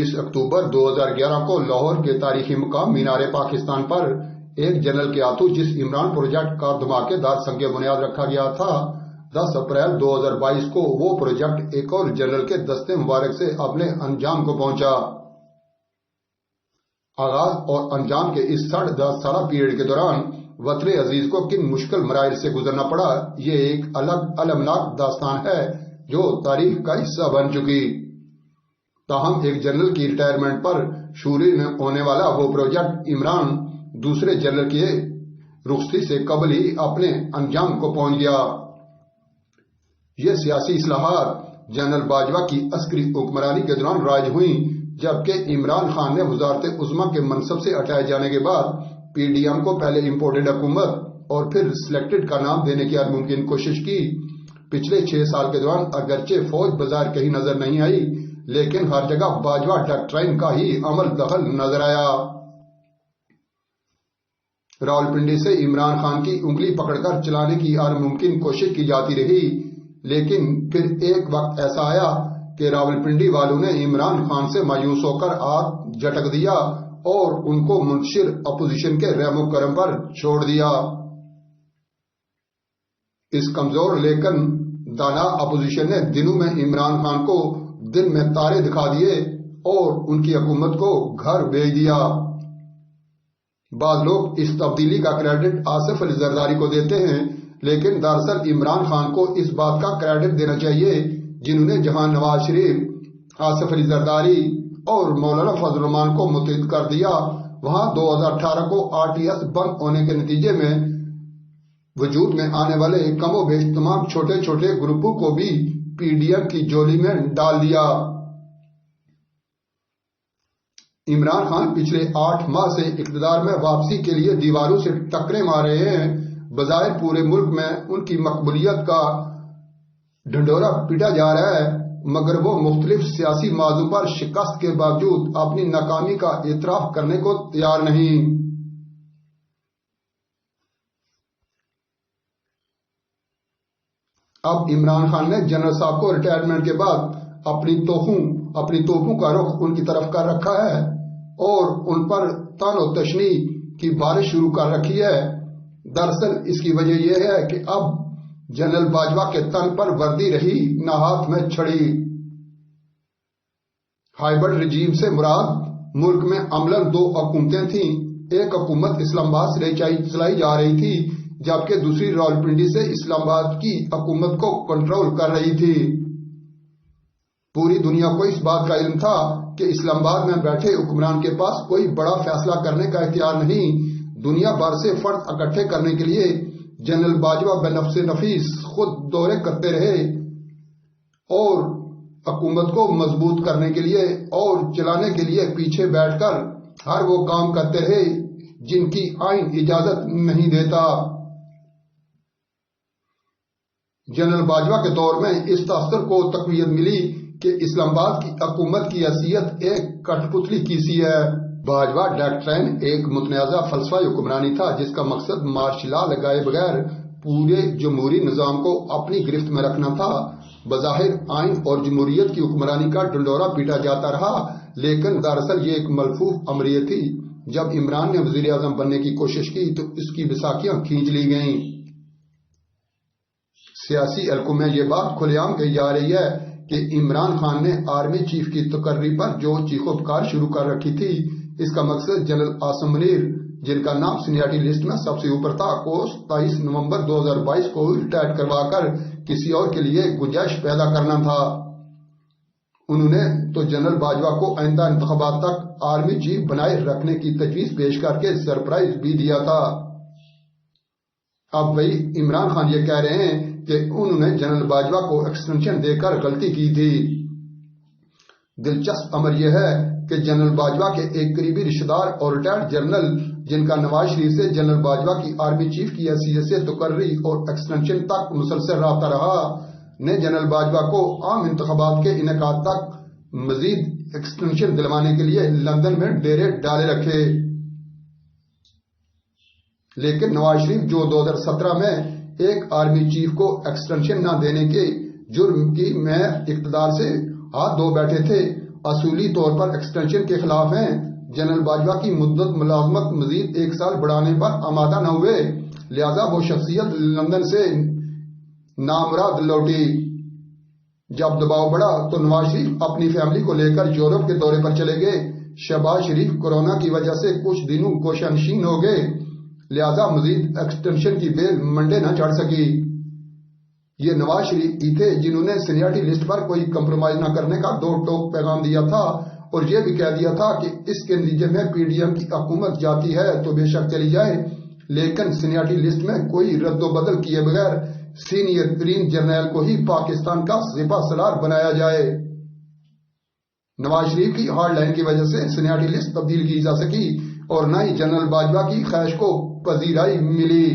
29 اکتوبر 2011 کو لاہور کے تاریخی مقام مینار پاکستان پر ایک جنرل کے ہاتھوں جس عمران پروجیکٹ کا دھماکے دار سنگ بنیاد رکھا گیا تھا، 10 اپریل 2022 کو وہ پروجیکٹ ایک اور جنرل کے دستے مبارک سے اپنے انجام کو پہنچا۔ آغاز اور انجام کے اس 10.5 سالہ پیریڈ کے دوران وطن عزیز کو کن مشکل مراحل سے گزرنا پڑا، یہ ایک الگ المناک داستان ہے جو تاریخ کا حصہ بن چکی۔ تاہم ایک جنرل کی ریٹائرمنٹ پر شروع ہونے والا وہ پروجیکٹ عمران دوسرے جنرل کے رخصتی سے قبل ہی اپنے انجام کو پہنچ گیا۔ یہ سیاسی اصلاحات جنرل باجوہ کی عسکری حکمرانی کے دوران رائج ہوئیں، جبکہ عمران خان نے وزارت عظمیٰ کے منصب سے ہٹائے جانے کے بعد پی ڈی ایم کو پہلے امپورٹڈ حکومت اور پھر سلیکٹڈ کا نام دینے کی ہر ممکن کوشش کی۔ پچھلے 6 سال کے دوران اگرچہ فوج بظاہر کہیں نظر نہیں آئی، لیکن ہر جگہ باجوہ ڈاکٹرائن کا ہی عمل دخل نظر آیا۔ راولپنڈی سے عمران خان کی انگلی پکڑ کر چلانے کی ہر ممکن کوشش کی جاتی رہی، لیکن پھر ایک وقت ایسا آیا کہ راولپنڈی والوں نے عمران خان سے مایوس ہو کر ہاتھ جھٹک دیا اور ان کو منتشر اپوزیشن کے رحم و کرم پر چھوڑ دیا۔ اس کمزور لیکن دانا اپوزیشن نے دنوں میں عمران خان کو دن میں تارے دکھا دیے اور ان کی حکومت کو گھر بھیج دیا۔ بعض لوگ اس تبدیلی کا کریڈٹ آصف علی زرداری کو دیتے ہیں، لیکن دراصل عمران خان کو اس بات کا کریڈٹ دینا چاہیے جنہوں نے جہاں نواز شریف، آصف علی زرداری اور مولانا فضل الرحمان کو متحد کر دیا، وہاں 2018 کو آر ٹی ایس بند ہونے کے نتیجے میں وجود میں آنے والے کم و بیش تمام چھوٹے چھوٹے گروپوں کو بھی پی ڈی ایم کی جولی میں ڈال دیا۔ عمران خان پچھلے 8 ماہ سے اقتدار میں واپسی کے لیے دیواروں سے ٹکرے مار رہے ہیں۔ بظاہر پورے ملک میں ان کی مقبولیت کا ڈھنڈورا پیٹا جا رہا ہے، مگر وہ مختلف سیاسی موضوع پر شکست کے باوجود اپنی ناکامی کا اعتراف کرنے کو تیار نہیں۔ اب عمران خان نے جنرل صاحب کو ریٹائرمنٹ کے بعد اپنی توپوں کا رخ ان کی طرف کر رکھا ہے اور ان پر تان و تشنی کی بارش شروع کر رکھی ہے۔ دراصل اس کی وجہ یہ ہے کہ اب جنرل باجوہ کے تن پر وردی رہی نہ ہاتھ میں چھڑی۔ ہائبرڈ رجیم سے مراد ملک میں عملاً 2 حکومتیں تھیں، ایک حکومت اسلام آباد سے چلائی جا رہی تھی، جبکہ دوسری راولپنڈی سے اسلام آباد کی حکومت کو کنٹرول کر رہی تھی۔ پوری دنیا کو اس بات کا علم تھا کہ اسلام آباد میں بیٹھے حکمران کے پاس کوئی بڑا فیصلہ کرنے کا اختیار نہیں۔ دنیا بھر سے فرد اکٹھے کرنے کے لیے جنرل باجوہ بے نفس نفیس خود دورے کرتے رہے اور حکومت کو مضبوط کرنے کے لیے اور چلانے کے لیے پیچھے بیٹھ کر ہر وہ کام کرتے رہے جن کی آئین اجازت نہیں دیتا۔ جنرل باجوہ کے دور میں اس تاثر کو تقویت ملی کہ اسلام آباد کی حکومت کی حیثیت ایک کٹھ پتلی کی سی ہے۔ باجوہ ڈاکٹرائن ایک متنازع فلسفہ حکمرانی تھا جس کا مقصد مارشل لا لگائے بغیر پورے جمہوری نظام کو اپنی گرفت میں رکھنا تھا۔ بظاہر آئین اور جمہوریت کی حکمرانی کا ڈنڈورا پیٹا جاتا رہا، لیکن دراصل یہ ایک ملفوف امریت تھی۔ جب عمران نے وزیر اعظم بننے کی کوشش کی تو اس کی بساکیاں کھینچ لی گئیں۔ سیاسی حلقوں میں یہ بات کھلے عام کہی جا رہی ہے کہ عمران خان نے آرمی چیف کی تقرری پر جو چیخو پکار شروع کر رکھی تھی، اس کا مقصد جنرل عاصم منیر، جن کا نام سینیارٹی لسٹ میں سب سے اوپر تھا، کو 27 نومبر 2022 کو ریٹائر کروا کر کسی اور کے لیے گنجائش پیدا کرنا تھا۔ انہوں نے تو جنرل باجوہ کو آئندہ انتخابات تک آرمی چیف بنائے رکھنے کی تجویز پیش کر کے سرپرائز بھی دیا تھا۔ اب وہی عمران خان یہ کہہ رہے ہیں کہ انہوں نے جنرل باجوہ کو ایکسٹینشن دے کر غلطی کی تھی۔ دلچسپ امر یہ ہے کہ جنرل باجوہ کے ایک قریبی رشتہ دار اور ریٹائرڈ جنرل جن کا نواز شریف سے جنرل باجوہ کی آرمی چیف کی حیثیت سے تقرری اور ایکسٹینشن تک مسلسل رابطہ رہا، نے جنرل باجوہ کو عام انتخابات کے انعقاد تک مزید ایکسٹینشن دلوانے کے لیے لندن میں ڈیرے ڈالے رکھے۔ لیکن نواز شریف جو 2017 میں ایک آرمی چیف کو ایکسٹینشن نہ دینے کے جرم کی میں اقتدار سے ہاتھ دھو بیٹھے تھے، اصولی طور پر ایکسٹینشن کے خلاف ہیں۔ جنرل باجوہ کی مدت ملازمت مزید 1 سال بڑھانے پر آمادہ نہ ہوئے، لہذا وہ شخصیت لندن سے نامراد لوٹی۔ جب دباؤ بڑھا تو نواز شریف اپنی فیملی کو لے کر یورپ کے دورے پر چلے گئے۔ شہباز شریف کورونا کی وجہ سے کچھ دنوں گوشہ نشین ہو گئے، لہذا مزید ایکسٹینشن کی بیل منڈے نہ چڑھ سکی۔ یہ نواز شریف ہی تھے جنہوں نے سینیارٹی لسٹ پر کوئی کمپرومائز نہ کرنے کا دو ٹوک پیغام دیا تھا اور یہ بھی کہہ دیا تھا کہ اس کے نتیجے میں پی ڈی ایم کی حکومت جاتی ہے تو بے شک چلی جائے، لیکن سینیارٹی لسٹ میں کوئی رد و بدل کیے بغیر سینئر ترین جرنیل کو ہی پاکستان کا سپہ سالار بنایا جائے۔ نواز شریف کی ہارڈ لائن کی وجہ سے سینیارٹی لسٹ تبدیل کی جا سکی اور نہ ہی جنرل باجوہ کی خواہش کو پذیرائی ملی۔